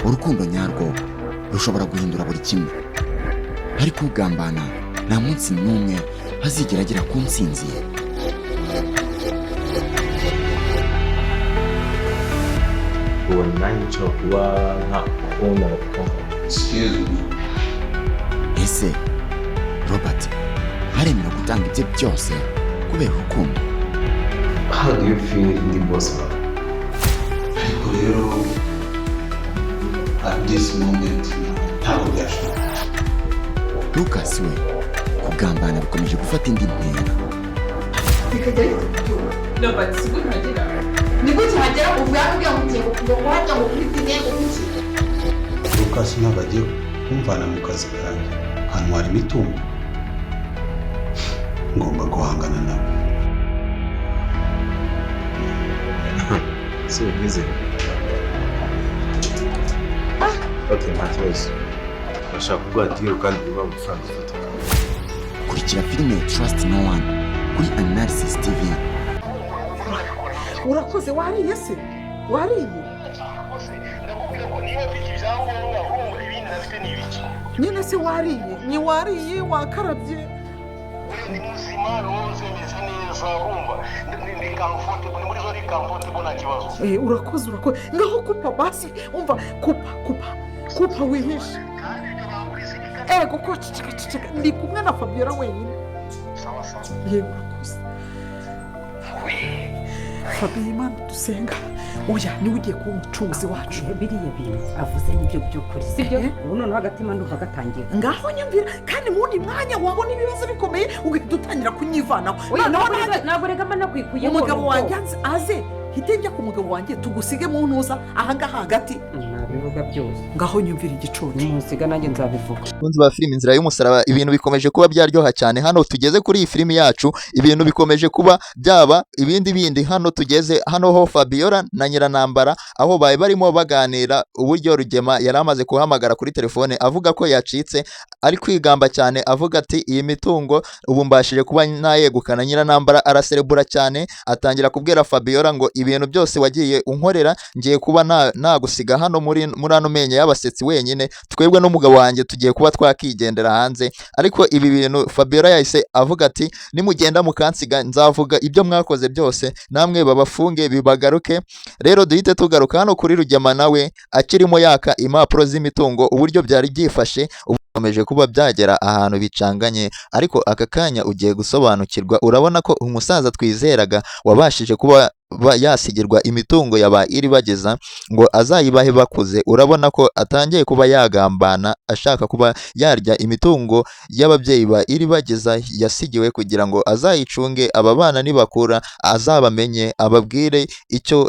urukundo nyarwo rushobora guhindura buri kimwe, ariko ugambana nta munsi n'umwe azigera agera ku ntsinzi ye. ubona nanjye nshobora kuba nta kubona Ese Robert aremera gutanga ibye byose kubera urukundo? how do you feel in the boss bawe? ariko rero at this moment ntabwo byashoboka. Lucas we kugambana bikomeje gufata indi ntera. Robert ni gute hagera ubu yakubwira ngo ugiye kuhajya ngo kwitine ubuki. Lucas ntabwo agiye kumvana mu kazi kanjye hantwara imitungo, ngomba guhangana nawe. si bimeze okay nta kibazo bashaka kuguha deal kandi biba amafaranga ufatika. Kurikira filime Trust No One kuri Analysis TV. Urakoze wariye se? Wariye? Nyine se wariye? Ni wariye wakarabye? Urakoze. Ngaho kupa basi, umva kupa wihishe. Kuko cicika ndi kumwe na Fabiola wenyine. Yego urakoze. Fabiola Imana dusenga. Oya niwe ugiye kuba umucunguzi wacu. Biriya bintu avuze n'ibyo by'ukuri sibyo? Ubu noneho agatima ndumva gatangiye. Ngaho nyumvira kandi mundi mwanya wabona ibibazo bikomeye ugahita utangira kunyivanaho. Ntabwo rega mba nakwikuye umugabo wanjye aze hitenge ku mugabo wanjye tugusige mu ntuza ahangaha hagati. Nabivuga byose. Ngaho nyumvira igicucu. Musiga nanjye nzabivuga. Kunzi ba filime Inzira y'Umusaraba, ibintu bikomeje kuba byaryoha cyane. Hano tugeze kuri iyi filime yacu, ibintu bikomeje kuba byaba ibindi. Hano tugeze hano ho Fabiola na Nyiranambara aho baye barimo baganira uburyo Rugema yari amaze kuhamagara kuri telefone avuga ko yacitse, ari kwigamba cyane avuga ati iyi mitungo ubu mbashije kuba nayegukana. Nyiranambara araserebura cyane atangira kubwira Fabiola ngo ibintu byose wagiye unkorera ngiye kuba nagusiga hano muri ano menye y'abasetsi wenyine, twebwe n'umugabo wanjye tugiye kuba twakigendera hanze. Ariko ibi bintu Fabiola yahise avuga ati nimugenda mukansiga nzavuga ibyo mwakoze byose namwe babafunge bibagaruke. Rero duhite tugaruka hano kuri Rugema nawe akirimo yaka impapuro z'imitungo, uburyo byari byifashe ukomeje kuba byagera ahantu bicanganye. Ariko aka kanya ugiye gusobanukirwa, urabona ko umusaza twizeraga wabashije kuba yasigirwa imitungo yaba iri bageza ngo azayibahe bakuze, urabona ko atangiye kuba yagambana ashaka kuba yarya imitungo y'ababyeyi ba iri bageza yasigiwe kugira ngo azayicunge. Aba bana nibakura azabamenye ababwire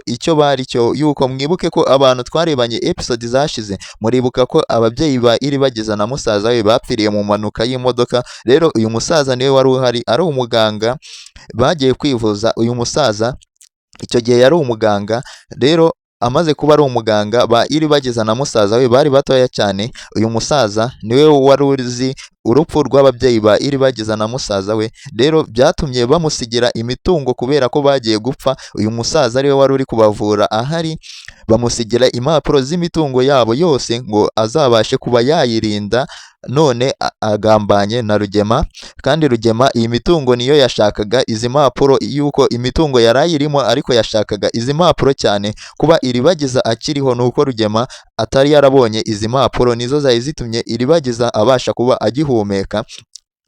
icyo bari cyo. Yuko mwibuke ko abantu twarebanye episode zashize, muribuka ko ababyeyi ba iri bageza na musaza we bapfiriye mu mpanuka y'imodoka. Rero uyu musaza niwe wari uhari, ari umuganga bagiye kwivuza. Uyu musaza icyo gihe yari umuganga. Rero amaze kuba ari umuganga ba iri bageza na musaza we bari batoya cyane. Uyu musaza niwe wari uzi urupfu rw'ababyeyi ba iri bageza na musaza we. Rero byatumye bamusigira imitungo kubera ko bagiye gupfa. Uyu musaza ariwe wari uri kubavura ahari, bamusigira impapuro z'imitungo yabo yose ngo azabashe kuba yayirinda. None agambanye na Rugema, kandi Rugema iyi mitungo niyo yashakaga. Izi mpapuro yuko imitungo yarayirimo, ariko yashakaga izi mpapuro cyane. Kuba Iribagiza akiriho nuko Rugema atari yarabonye izi mpapuro, nizo zari zitumye Iribagiza abasha kuba agihumeka.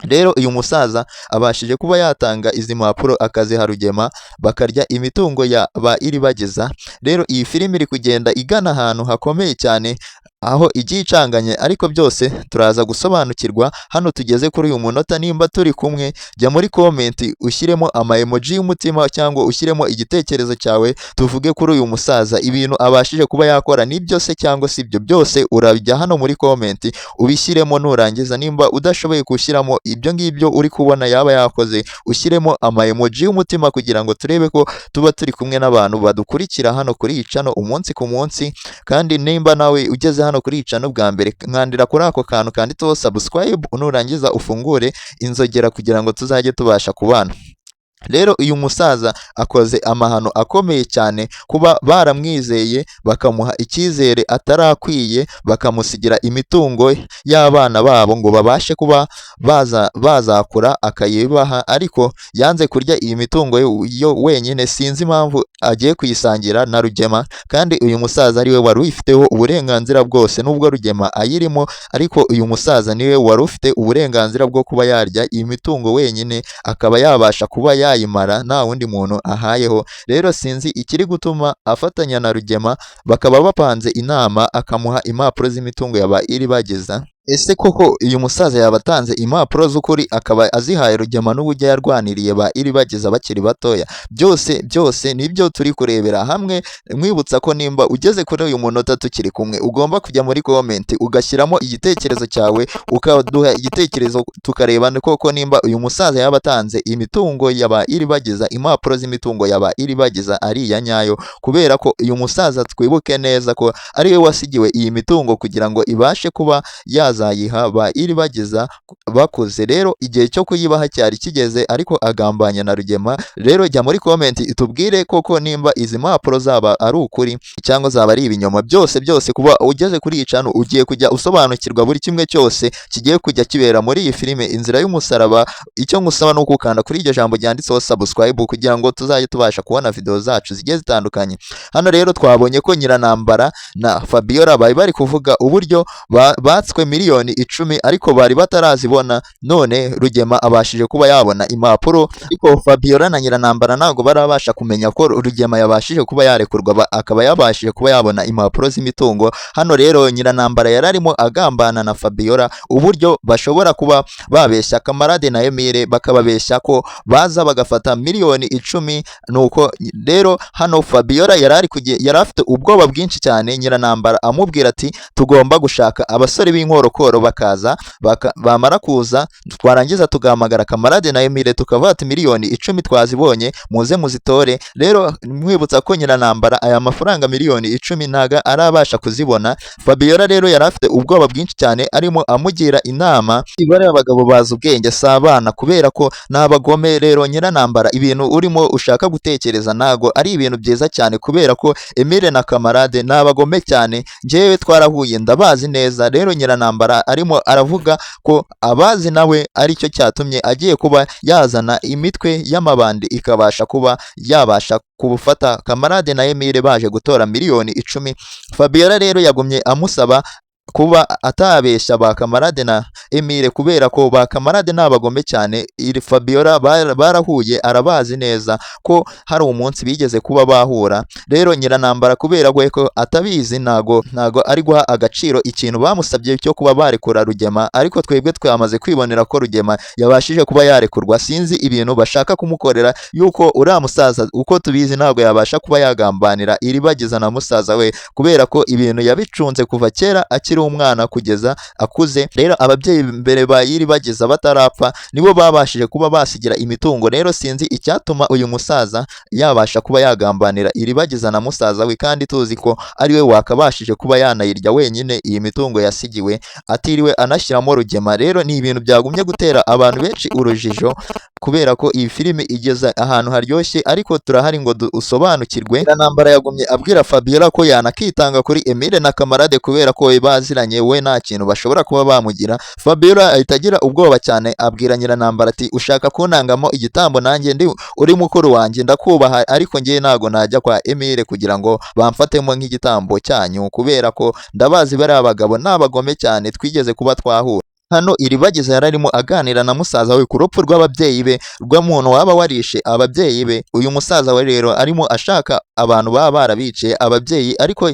Rero uyu musaza abashije kuba yatanga izi mpapuro akaziha Rugema, bakarya imitungo ya ba Iribagiza. Rero iyi filime iri kugenda igana ahantu hakomeye cyane, aho igiye icanganye, ariko byose turaza gusobanukirwa. Hano tugeze kuri uyu munota, nimba turi kumwe jya muri comment ushyiremo ama emoji y'umutima cyangwa ushyiremo igitekerezo cyawe, tuvuge kuri uyu musaza ibintu abashije kuba yakora nibyo se cyangwa si ibyo. Byose urabijya hano muri comment ubishyiremo. Nurangiza nimba udashoboye gushyiramo ibyo ngibyo uri kubona yaba yakoze, ushyiremo ama emoji y'umutima kugira ngo turebe ko tuba turi kumwe n'abantu badukurikira hano kuri iyi channel umunsi ku munsi. Kandi nimba nawe ugeze hano kuri iyi channel bwa mbere, nkandira kuri ako kantu kanditseho subscribe, nurangiza ufungure inzogera kugira ngo tuzajye tubasha kubana. rero uyu musaza akoze amahano akomeye cyane kuba baramwizeye bakamuha icyizere atarakwiye, bakamusigira imitungo y'abana babo ngo babashe kuba bazakura akayibaha, ariko yanze kurya iyi mitungo yo wenyine. Sinzi impamvu agiye kuyisangira na Rugema, kandi uyu musaza ariwe wari uyifiteho uburenganzira bwose. Nubwo Rugema ayirimo, ariko uyu musaza niwe wari ufite uburenganzira bwo kuba yarya iyi mitungo wenyine, akaba yabasha kuba yayimara nta wundi muntu ahayeho. Rero sinzi ikiri gutuma afatanya na Rugema, bakaba bapanze inama akamuha impapuro z'imitungo yaba Iribagiza. Ese koko uyu musaza yaba atanze impapuro z'ukuri akaba azihaye Rugema n'uburyo yarwaniriye ba Iribagiza bakiri batoya? Byose nibyo turi kurebera hamwe. Mwibutsa ko nimba ugeze kuri uyu munota tukiri kumwe, ugomba kujya muri comment ugashyiramo igitekerezo cyawe, ukaduha igitekerezo tukareba koko nimba uyu musaza yaba atanze imitungo yaba Iribagiza, impapuro z'imitungo yaba Iribagiza ari iya nyayo, kubera ko uyu musaza twibuke neza ko ariwe wasigiwe iyi mitungo kugira ngo ibashe kuba yazayiha ba Iribagiza bakuze. Rero igihe cyo kuyibaha cyari kigeze, ariko agambanya na Rugema. Rero jya muri comment itubwire koko nimba izi mpapuro zaba ari ukuri cyangwa zaba ari ibinyoma. Byose kuba ugeze kuri iyi channel ugiye kujya usobanukirwa buri kimwe cyose kigiye kujya kibera muri iyi filime Inzira y'Umusaraba. Icyo ngusaba ni ukukanda kuri iryo jambo ryanditseho subscribe kugira ngo tuzajye tubasha kubona video zacu zigiye zitandukanye. Hano rero twabonye ko Nyiranambara na Fabiola bari kuvuga uburyo batswe miliyoni 10 ariko bari batarazibona, none Rugema abashije kuba yabona impapuro, ariko Fabiola na Nyiranambara ntago barabasha kumenya ko Rugema yabashije kuba yarekurwa, akaba yabashije kuba yabona impapuro z'imitungo. Hano rero Nyiranambara yararimo agambana na Fabiola uburyo bashobora kuba babeshya Kamarade na Emile, bakababeshya ko baza bagafata miliyoni 10. Nuko rero hano Fabiola yari afite ubwoba bwinshi cyane. Nyiranambara amubwira ati tugomba gushaka abasore b'inkorokoro bakaza, bamara kuza twarangiza tugahamagara Kamarade na Emile tukavuga ati miliyoni 10 twazibonye, muze muzitore. Rero mwibutsa ko Nyiranambara aya mafaranga miliyoni 10 ntaga arabasha kuzibona. Fabiola rero yari afite ubwoba bwinshi cyane, arimo amugira inama. Ibare abagabo bazi ubwenge sabana, kubera ko n'abagome. Rero Nyiranambara ibintu urimo ushaka gutekereza ntago ari ibintu byiza cyane, kubera ko Emile na Kamarade n'abagome cyane. Njyewe twarahuye ndabazi neza. Rero Nyiranambara arimo aravuga ko abazi nawe aricyo cyatumye agiye kuba yazana imitwe y'amabandi ikabasha kuba yabasha kubufata Kamarade na Emile baje gutora miliyoni 10. Fabiola rero yagumye amusaba kuba atabeshya ba Kamarade na Emile, kubera ko ba Kamarade n'abagome cyane. Iri Fabiola barahuye, arabazi neza ko hari umunsi bigeze kuba bahura. Rero Nyiranambara kubera ko atabizi ntago ari guha agaciro ikintu bamusabye cyo kuba barekura Rugema, ariko twebwe twamaze kwibonera ko Rugema yabashije kuba yarekurwa. Sinzi ibintu bashaka kumukorera, yuko uriya musaza uko tubizi ntago yabasha kuba yagambanira Iribagiza na musaza we, kubera ko ibintu yabicunze kuva kera akiri umwana kugeza akuze. Rero ababyeyi mbere ba Iribagiza batarapfa nibo babashije kuba basigira imitungo. Rero sinzi icyatuma uyu musaza yabasha kuba yagambanira Iribagiza na musaza we, kandi tuzi ko ariwe wakabashije kuba yanayirya wenyine iyi mitungo yasigiwe, atiriwe anashyiramo Rugema. Rero ni ibintu byagumye gutera abantu benshi urujijo, kubera ko iyi filime igeze ahantu haryoshye, ariko turahari ngo usobanukirwe. Nyiranambara yagumye abwira Fabiola ko yanakitanga kuri Emile na Kamarade, kubera ko baziranye, we nta kintu bashobora kuba bamugira. Fabiola ahita agira ubwoba cyane, abwira Nyiranambara ati ushaka kuntangamo igitambo, nanjye ndi uri mukuru wanjye ndakubaha, ariko ngiye ntago najya kwa Emile kugira ngo bamfatemo nk'igitambo cyanyu, kubera ko ndabazi bari abagabo n'abagome cyane twigeze kuba twahura. Hano Iribagiza yararimo aganira na musaza we ku rupfu rw'ababyeyi be, rw'umuntu waba warishe ababyeyi be. Uyu musaza we rero arimo ashaka abantu baba barabiciye ababyeyi, ariko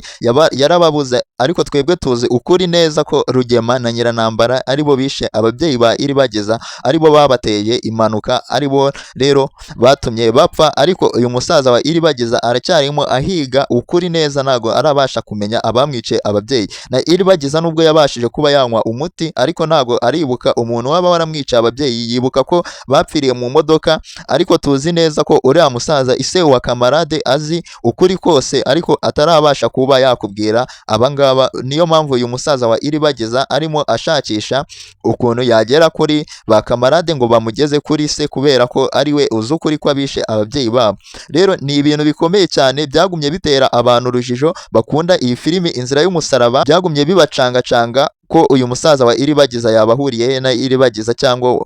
yarababuze. Ariko twebwe tuzi ukuri neza ko Rugema na Nyiranambara aribo bishe ababyeyi ba Iribagiza, aribo babateye impanuka, aribo rero batumye bapfa. Ariko uyu musaza wa Iribagiza aracyarimo ahiga ukuri neza, ntago arabasha kumenya abamwice ababyeyi. Na Iribagiza nubwo yabashije kuba yanywa umuti, ariko ntago ntago aribuka umuntu waba waramwicaye ababyeyi, yibuka ko bapfiriye mu modoka, ariko tuzi neza ko uriya musaza ise wa Kamarade azi ukuri kose ariko atarabasha kuba yakubwira abangaba. Niyo mpamvu uyu musaza wa Iribagiza arimo ashakisha ukuntu yagera kuri ba Kamarade ngo bamugeze kuri se, kubera ko ari we uzi ukuri ko abishe ababyeyi babo. Rero ni ibintu bikomeye cyane byagumye bitera abantu urujijo bakunda iyi filimi Inzira y'Umusaraba, byagumye bibacangacanga ko uyu musaza wa Iribagiza yabahuriye he na Iribagiza, cyangwa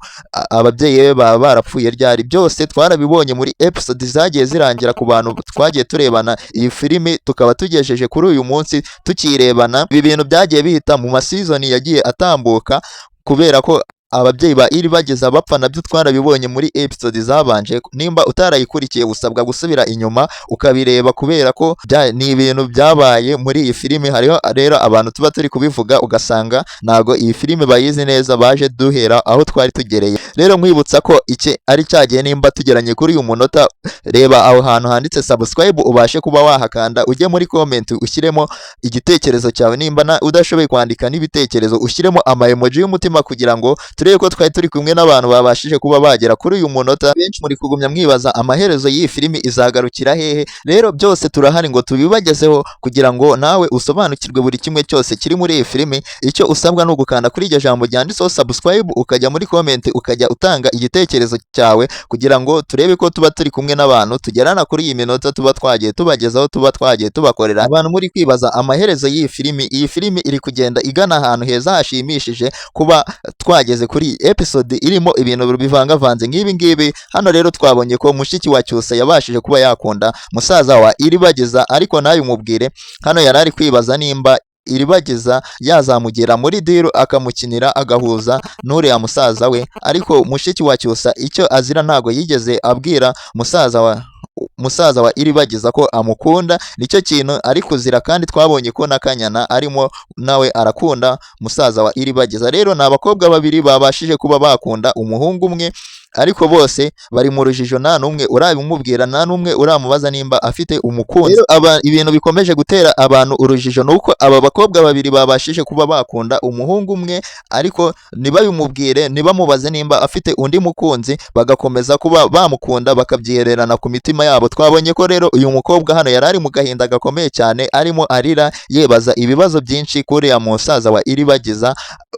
ababyeyi be baba barapfuye ryari. Byose twarabibonye muri episode zagiye zirangira ku bantu twagiye turebana iyi filimi, tukaba tugejeje kuri uyu munsi tukirebana. Ibi bintu byagiye bihita mu masizoni yagiye atambuka, kubera ko ababyeyi ba Iribagiza bapfa nabyo twarabibonye muri episode zabanje. Nimba utarayikurikiye usabwa gusubira inyuma ukabireba, kubera ko ni ibintu byabaye muri iyi filimi. Hariho rero abantu tuba turi kubivuga ugasanga ntago iyi filimi bayizi neza, baje duhera aho twari tugereye. Rero nkwibutsa ko iki ari cyagiye, nimba tugeranye kuri uyu munota, reba aho hantu handitse subscribe ubashe kuba wahakanda, ujye muri comment ushyiremo igitekerezo cyawe. Nimba udashoboye kwandika n'ibitekerezo ushyiremo ama emoji y'umutima, kugira ngo turebe ko twari turi kumwe n'abantu babashije kuba bagera kuri uyu munota. Benshi muri kugumya mwibaza amaherezo y'iyi filimi izagarukira hehe. Rero byose turahari ngo tubibagezeho, kugira ngo nawe usobanukirwe buri kimwe cyose kiri muri iyi filimi. Icyo usabwa ni ugukanda kuri iryo jambo ryanditseho subscribe, ukajya muri comment ukajya utanga igitekerezo cyawe, kugira ngo turebe ko tuba turi kumwe n'abantu tugerana kuri iyi minota tuba twagiye tubagezaho, tuba twagiye tubakorera. Abantu muri kwibaza amaherezo y'iyi filimi, iyi filimi iri kugenda igana ahantu heza hashimishije, kuba twageze kuri episode irimo ibintu bivangavanze nk'ibi ngibi. Hano rero twabonye ko mushiki wa Cyusa yabashije kuba yakunda musaza wa Iribagiza, ariko nawe umubwire hano yari ari kwibaza nimba Iribagiza yazamugera muri diru akamukinira agahuza n'uriya musaza we, ariko mushiki wa Cyusa icyo azira ntago yigeze abwira musaza wa Iribagiza ko amukunda. Nicyo kintu ari kuzira, kandi twabonye ko na Kanyana arimo nawe arakunda musaza wa Iribagiza. Rero ni abakobwa babiri babashije kuba bakunda umuhungu umwe, ariko bose bari mu rujijo, nta n'umwe urabimubwira, nta n'umwe uramubaza nimba afite umukunzi. Rero ibintu bikomeje gutera abantu urujijo nuko aba bakobwa babiri babashije kuba bakunda umuhungu umwe, ariko ntibabimubwire, ntibamubaze nimba afite undi mukunzi, bagakomeza kuba bamukunda bakabyihererana ku mitima yabo. Twabonye ko rero uyu mukobwa hano yari ari mu gahinda gakomeye cyane, arimo arira yebaza ibibazo byinshi kuri ya musaza wa Iribagiza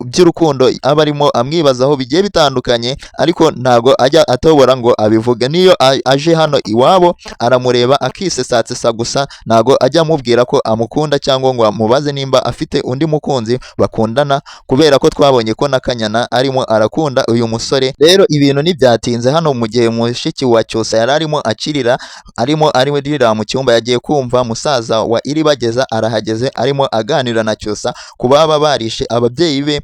by'urukundo aba arimo amwibazaho bigiye bitandukanye, ariko ntago ajya atobora ngo abivuge. Niyo aje hano iwabo aramureba akisesatsa gusa, ntago ajya amubwira ko amukunda cyangwa ngo amubaze nimba afite undi mukunzi bakundana, kubera ko twabonye ko na Kanyana arimo arakunda uyu musore. Rero ibintu ntibyatinze hano, mu gihe mushiki wa Cyusa yari arimo akirira, arimo dirira mu cyumba, yagiye kumva musaza wa Iribagiza arahageze, arimo aganira na Cyusa ku baba barishe ababyeyi be,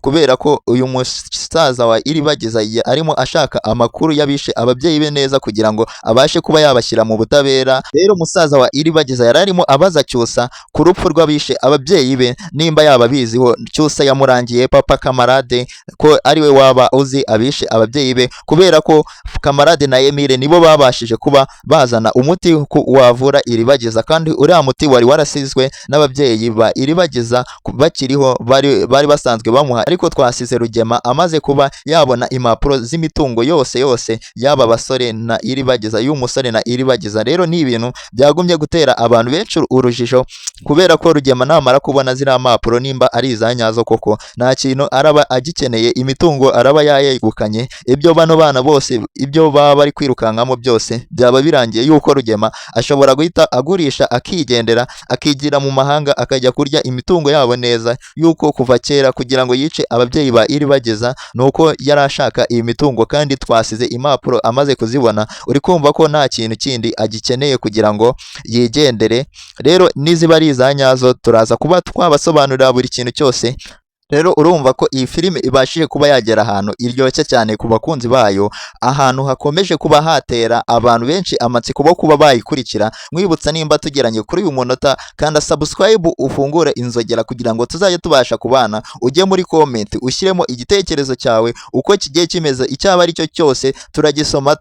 kubera ko uyu musaza wa Iribagiza arimo ashaka amakuru y'abishe ababyeyi be neza, kugira ngo abashe kuba yabashyira mu butabera. Rero musaza wa Iribagiza yari arimo abaza Cyusa ku rupfu rw'abishe ababyeyi be nimba yaba biziho. Cyusa yamurangiye papa Kamarade ko ari we waba uzi abishe ababyeyi be, kubera ko Kamarade na Emile nibo babashije kuba bazana umuti wavura Iribagiza, kandi uriya muti wari warasizwe n'ababyeyi ba Iribagiza bakiriho, bari basanzwe bamuha. Ariko twasize Rugema amaze kuba yabona impapuro z'imitungo yose y'aba basore na Iribagiza, y'umusore na Iribagiza. Rero ni ibintu byagumye gutera abantu benshi urujijo, kubera ko Rugema namara kubona ziriya mpapuro nimba ari iza nyazo koko, nta kintu araba agikeneye, imitungo araba yayegukanye. Ibyo bano bana bose ibyo baba bari kwirukankamo byose byaba birangiye, yuko Rugema ashobora guhita agurisha akigendera, akigira mu mahanga, akajya kurya imitungo yabo neza. Yuko kuva kera kugira ngo yice ababyeyi ba Iribagiza nuko yari ashaka iyi mitungo, kandi twasize impapuro amaze kuzibona, uri kumva ko nta kintu kindi agikeneye kugira ngo yigendere. Rero niziba ari iza nyazo turaza kuba twabasobanurira buri kintu cyose. Rero urumva ko iyi filime ibashije kuba yagera ahantu iryoshye cyane ku bakunzi bayo, ahantu hakomeje kuba hatera abantu benshi amatsiko bo kuba bayikurikira. Mwibutsa nimba tugeranye kuri uyu munota, kanda subscribe ufungure inzogera kugira ngo tuzajye tubasha kubana. Ujye muri comment ushyiremo igitekerezo cyawe uko kigiye kimeze, icyaba ari cyo cyose turagisoma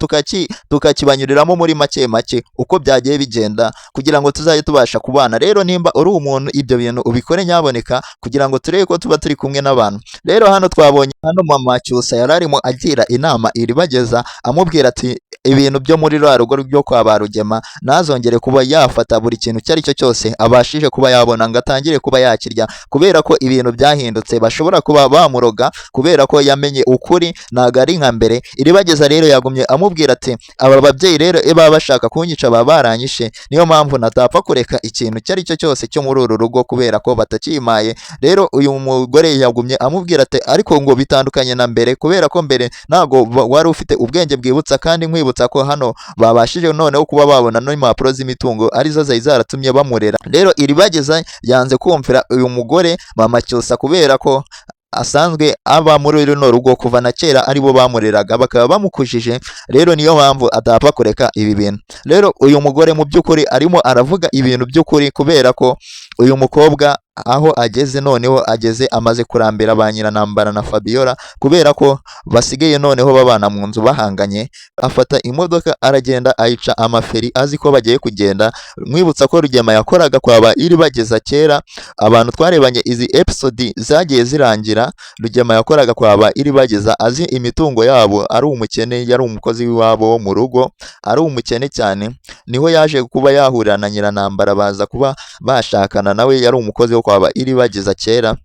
tukakibanyuriramo muri make uko byagiye bigenda, kugira ngo tuzajye tubasha kubana. Rero nimba uri umuntu ibyo bintu ubikore nyaboneka, kugira ngo turebe ko tuba turi turi kumwe n'abantu. Rero hano twabonye hano mama Cyusa yari arimo agira inama Iribageza amubwira ati ibintu byo muri rwa rugo ryo kwa Barugema ntazongere kuba yafata buri kintu icyo ari cyo cyose abashije kuba yabona ngo atangire kuba yakirya, kubera ko ibintu byahindutse bashobora kuba bamuroga kubera ko yamenye ukuri ntago ari nka mbere. Iribageza rero yagumye amubwira ati aba babyeyi rero baba bashaka kunyica baba baranyishe, niyo mpamvu natapfa kureka ikintu icyo ari cyo cyose cyo muri uru rugo kubera ko batakimaye. Rero uyu mugore yagumye amubwira ati ariko ngo bitandukanye na mbere, kubera ko mbere ntago wari ufite ubwenge bwibutsa, kandi nkwibutsa ko hano babashije noneho kuba babona n'impapuro z'imitungo arizo zari zaratumye bamurera. Rero Iribageza yanze kumvira uyu mugore mama Cyusa kubera ko asanzwe aba muri runo rugo kuva na kera aribo bamureraga bakaba bamukujije. Rero niyo mpamvu atapfa kureka ibi bintu. Rero uyu mugore mu by'ukuri arimo aravuga ibintu by'ukuri kubera ko uyu mukobwa aho ageze noneho ageze amaze kurambira ba Nyiranambara na Fabiola kubera ko basigaye noneho babana mu nzu bahanganye. Afata imodoka aragenda ayica amaferi azi ko bagiye kugenda. Mwibutsa ko Rugema yakoraga kwaba Iribageza kera, abantu twarebanye izi episode zagiye zirangira Rugema yakoraga kwaba Iribageza azi imitungo yabo, ari umukene, yari umukozi w'iwabo wo mu rugo, ari umukene cyane. Niho yaje kuba yahurira na Nyiranambara baza kuba bashakana, nawe yari umukozi wo kwaba Iribageza kera.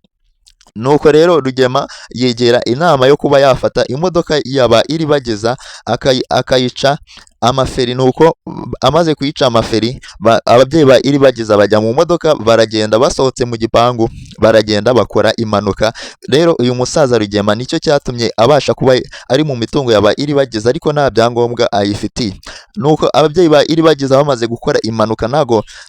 Nuko rero Rugema yegera inama yo kuba yafata imodoka yaba Iribageza akayica amaferi. Nuko amaze kuyica amaferi ababyeyi ba Iribageza bajya mu modoka baragenda, basohotse mu gipangu baragenda bakora impanuka. Rero uyu musaza Rugema nicyo cyatumye abasha kuba ari mu mitungo yaba Iribageza ariko nta byangombwa ayifitiye. Nuko ababyeyi ba Iribageza bamaze gukora impanuka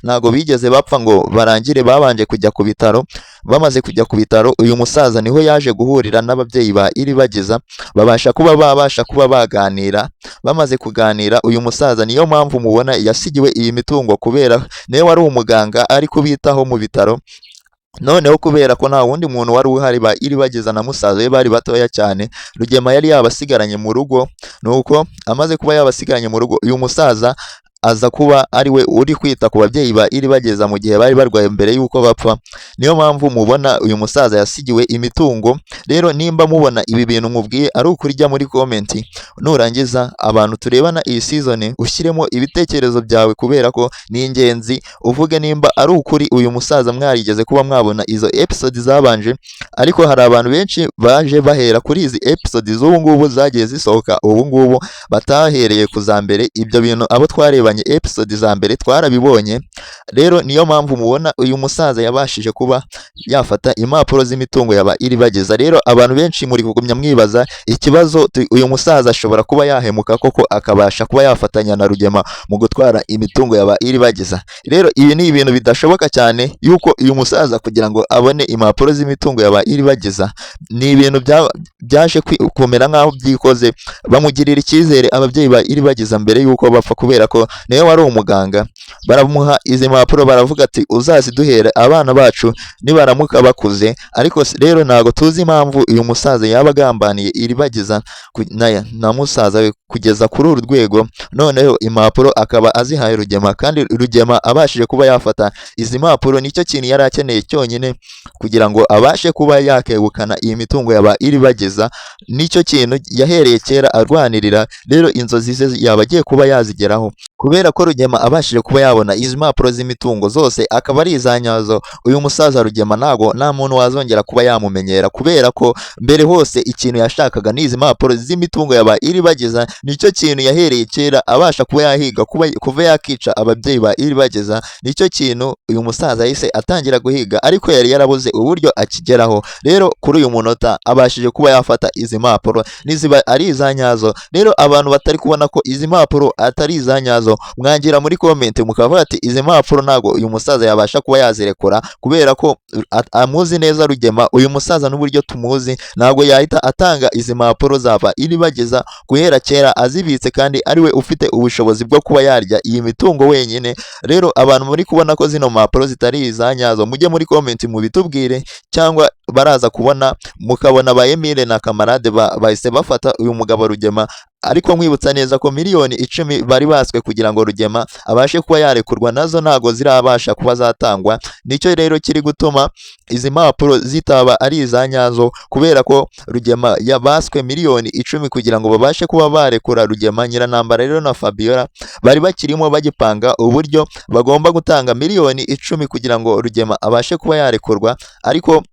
ntago bigeze bapfa ngo barangire, babanje kujya ku bitaro. Bamaze kujya ku bitaro uyu musaza niho yaje guhurira n'ababyeyi ba Iribageza babasha kuba baganira. Bamaze kuganira uyu musaza niyo mpamvu mubona yasigiwe iyi mitungo, kubera niwe wari umuganga ari kubitaho mu bitaro. Noneho kubera ko nta wundi muntu wari uhari ba Iribageza na musaza we bari batoya cyane, Rugema yari yabasigaranye mu rugo. Nuko amaze kuba yabasigaranye mu rugo uyu musaza aza kuba ari we uri kwita ku babyeyi ba Iribageza mu gihe bari barwaye mbere y'uko bapfa. Niyo mpamvu mubona uyu musaza yasigiwe imitungo. Rero nimba mubona ibi bintu mubwiye ari ukuri, jya muri komenti nurangiza abantu turebana iyi season ushyiremo ibitekerezo byawe kubera ko ni ingenzi. Uvuge nimba ari ukuri uyu musaza mwarigeze kuba mwabona izo episode zabanje, ariko hari abantu benshi baje bahera kuri izi episode z'ubu ngubu zagiye zisohoka ubu ngubu batahereye ku za mbere. Ibyo bintu abo twareba episode za mbere twarabibonye. Rero niyo mpamvu mubona uyu musaza yabashije kuba yafata impapuro z'imitungo yaba Iribageza. Rero abantu benshi muri kugumya mwibaza ikibazo, uyu musaza ashobora kuba yahemuka koko akabasha kuba yafatanya na Rugema mu gutwara imitungo yaba Iribageza. Rero ibi ni ibintu bidashoboka cyane yuko uyu musaza kugira ngo abone impapuro z'imitungo yaba Iribageza, ni ibintu byaje kumera nk'aho byikoze. Bamugirira icyizere ababyeyi ba Iribageza mbere yuko bapfa kubera ko niwe wari umuganga. Baramuha izi mpapuro baravuga ati uzaziduhere abana bacu nibaramuka bakuze. Ariko rero ntago tuzi impamvu uyu musaza yaba agambaniye Iribageza na musaza we kugeza kuri uru rwego. Noneho impapuro akaba azihaye Rugema, kandi Rugema abashije kuba yafata izi mpapuro nicyo kintu yari akeneye cyonyine kugira ngo abashe kuba yakegukana iyi mitungo yaba Iribageza. Nicyo kintu yahereye kera arwanirira. Rero inzozi ze yaba agiye kuba yazigeraho kubera ko Rugema abashije kuba yabona izi mpapuro z'imitungo zose akaba ari izanyazo. Uyu musaza Rugema nta muntu wazongera kuba yamumenyera, kubera ko mbere hose ikintu yashakaga ni izi mpapuro z'imitungo yaba Iribageza. Nicyo kintu yahereye kera abasha kuba yahiga kuva yakica ababyeyi ba Iribageza. Nicyo kintu uyu musaza yahise atangira guhiga, ariko yari yarabuze uburyo akigeraho. Rero kuri uyu munota abashije kuba yafata izi mpapuro niziba ari izanyazo. Rero abantu batari kubona ko izi mpapuro atari izanyazo, mwangira muri comment mukavuga ati izi mpapuro ntago uyu musaza yabasha kuba yazirekura, kubera ko amuzi neza Rugema. Uyu musaza n'uburyo tumuzi ntago yahita atanga izi mpapuro zaba Iribageza guhera kera azibitse, kandi ariwe ufite ubushobozi bwo kuba yarya iyi mitungo wenyine. Rero abantu muri kubona ko zino mpapuro zitari izanyazo, mujye muri comment mubitubwire, cyangwa baraza kubona mukabona ba Emile na Kamarade bahise bafata uyu mugabo Rugema ariko nkwibutsa neza ko miliyoni 10 bari baswe kugira ngo Rugema abashe kuba yarekurwa nazo ntago zirabasha kuba zatangwa. Nicyo rero kiri gutuma izi mpapuro zitaba ari izanyazo, kubera ko Rugema yabaswe miliyoni 10 kugira ngo babashe kuba barekura Rugema. Nyiranambara rero na Fabiola bari bakirimo bagipanga uburyo bagomba gutanga miliyoni 10 kugira ngo Rugema abashe kuba yarekurwa, ariko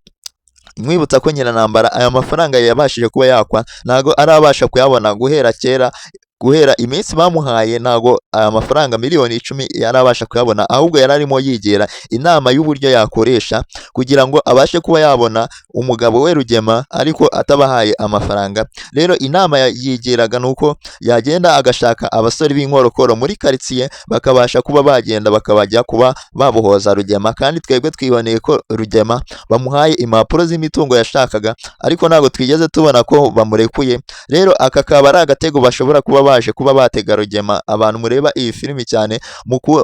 mwibutsa ko Nyiranambara aya mafaranga yabashije kuba yakwa ntago arabasha kuyabona guhera kera. Guhera iminsi bamuhaye ntago aya mafaranga miliyoni 10 yarabasha kuyabona, ahubwo yararimo yigera inama y'uburyo yakoresha kugira ngo abashe kuba yabona umugabo we Rugema, ariko atabahaye amafaranga. Rero inama yigeraga nuko yagenda agashaka abasore b'inkorokoro muri quartier bakabasha kuba bagenda bakabajya kuba babohoza Rugema, kandi twebwe twiboneye ko Rugema bamuhaye impapuro z'imitungo yashakaga, ariko ntago twigeze tubona ko bamurekuye. Rero aka kaba ari agatego bashobora kuba baje kuba batega Rugema. Abantu mureba iyi filimi cyane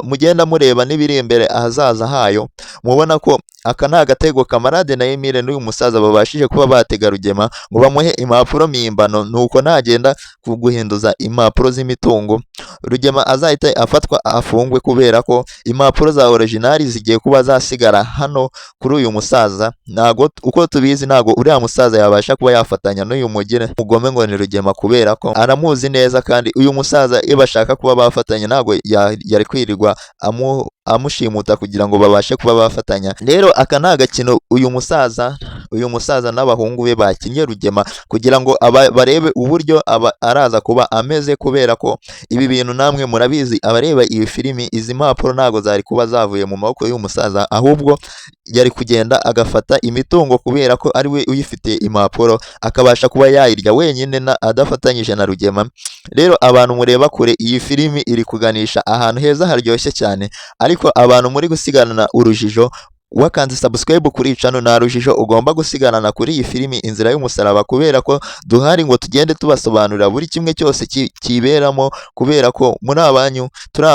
mugenda mureba n'ibiri imbere ahazaza hayo, mubona ko aka ni agatego Kamarade na Emile n'uyu musaza babashije kuba batega Rugema ngo bamuhe impapuro mpimbano, nuko nagenda guhinduza impapuro z'imitungo Rugema azahita afatwa afungwe, kubera ko impapuro za originali zigiye kuba zasigara hano kuri uyu musaza. Ntago uko tubizi ntago uriya musaza yabasha kuba yafatanya n'uyu mugome ngo ni Rugema, kubera ko aramuzi neza, kandi uyu musaza iyo bashaka kuba bafatanya ntago yari kwirirwa amushimuta kugira ngo babashe kuba bafatanya. Rero aka ni agakino uyu musaza n'abahungu be bakinnye Rugema kugira ngo barebe uburyo araza kuba ameze, kubera ko ibi bintu namwe murabizi abareba iyi filimi, izi mpapuro ntago zari kuba zavuye mu maboko y'uyu musaza, ahubwo yari kugenda agafata imitungo, kubera ko ari we uyifite impapuro akabasha kuba yayirya wenyine adafatanyije na Rugema. Rero abantu mureba kure, iyi filimi iri kuganisha ahantu heza haryoshye cyane, ariko abantu muri gusigarana urujijo wakanze subscribe kuri channel nta rujijo ugomba gusigarana kuri iyi filimi Inzira y'Umusaraba, kubera ko duhari ngo tugende tubasobanurira buri kimwe cyose kiberamo, kubera ko muri abanyu turi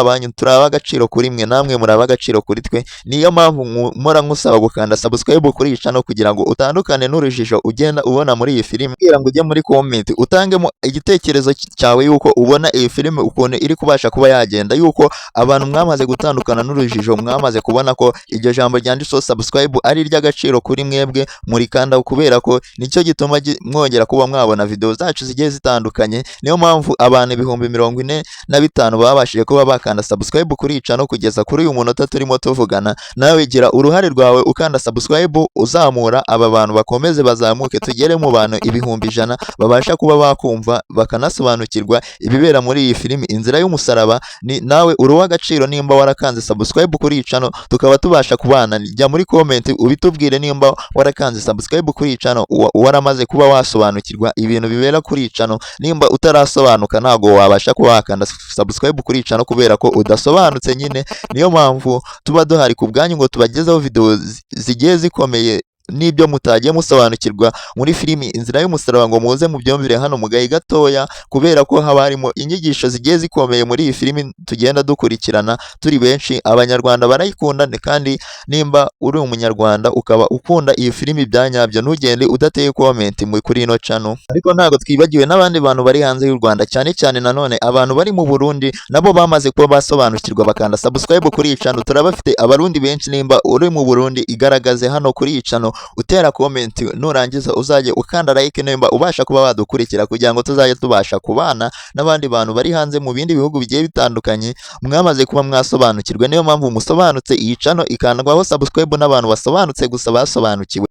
ab'agaciro kuri mwe, namwe muri ab'agaciro kuri twe. Niyo mpamvu mpora nkusaba gukanda subscribe kuri iyi channel kugira ngo utandukane n'urujijo ugenda ubona muri iyi filimi, kugira ngo ujye muri comment utangemo igitekerezo cyawe yuko ubona iyi filimi ukuntu iri kubasha kuba yagenda, yuko abantu mwamaze gutandukana n'urujijo, mwamaze kubona ko iryo jambo ryanditse subscribe ari iry'agaciro kuri mwebwe muri kanda, kubera ko nicyo gituma mwongera kuba mwabona video zacu zigiye zitandukanye. Niyo mpamvu abantu 45,000 babashije kuba bakanda subscribe kuri iyi channel kugeza kuri uyu munota turimo tuvugana. Nawe gira uruhare rwawe ukanda subscribe, uzamura aba bantu bakomeze bazamuke tugere mu bantu 100,000 babasha kuba bakumva bakanasobanukirwa ibibera muri iyi filimi Inzira y'Umusaraba. Ni nawe uruwa agaciro nimba warakanze subscribe kuri iyi channel, tukaba tubasha kubana. Jya muri comment ubitubwire nimba warakanze subscribe kuri iyi channel, waramaze kuba wasobanukirwa ibintu bibera kuri iyi channel. Nimba utarasobanuka ntago wabasha kuba wakanda subscribe kuri iyi channel, kubera ko udasobanutse nyine. Niyo mpamvu tuba duhari ku bwanyu ngo tubagezeho video zigiye zikomeye n'ibyo mutagiye musobanukirwa muri filimi Inzira y'Umusaraba, ngo muze mubyumvire hano mu gahe gatoya, kubera ko haba harimo inyigisho zigiye zikomeye muri iyi filimi tugenda dukurikirana turi benshi. Abanyarwanda barayikunda, kandi nimba uri umunyarwanda ukaba ukunda iyi filimi byanyabyo, ntugende udateye comment kuri ino channel. Ariko ntago twibagiwe n'abandi bantu bari hanze y'u Rwanda, cyane cyane nanone abantu bari mu Burundi nabo bamaze kuba basobanukirwa bakanda subscribe kuri iyi channel. Turabafite abarundi benshi, nimba uri mu Burundi igaragaze hano kuri iyi channel, utera comment, nurangiza uzajye ukanda like nimba ubasha kuba wadukurikira, kugira ngo tuzajye tubasha kubana n'abandi bantu bari hanze mu bindi bihugu bigiye bitandukanye mwamaze kuba mwasobanukirwa. Niyo mpamvu musobanutse iyi channel ikandwaho subscribe n'abantu basobanutse gusa basobanukiwe.